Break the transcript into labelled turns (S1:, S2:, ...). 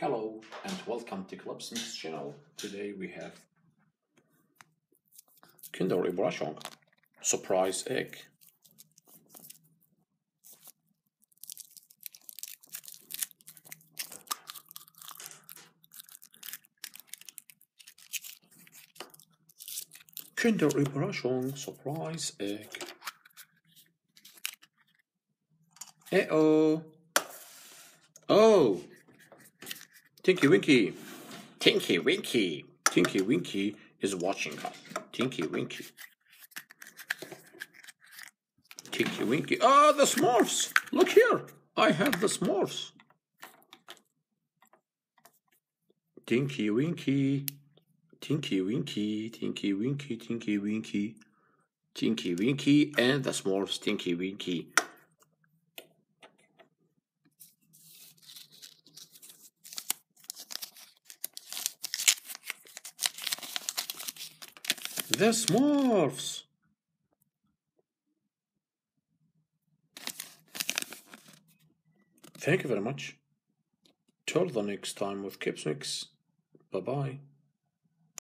S1: Hello and welcome to Clipsmixxx channel. Today we have Kinder Überraschung surprise egg. Kinder Überraschung surprise egg. Uh-oh. Oh. Tinky Winky. Tinky Winky. Tinky Winky is watching us. Tinky Winky. Tinky Winky. Ah, the Smurfs. Look here. I have the Smurfs. Tinky Winky. Tinky Winky. Tinky Winky. Tinky Winky. Tinky Winky and the Smurfs. Tinky Winky. The Smurfs. Thank you very much. Till the next time with Clipsmixxx. Bye-bye.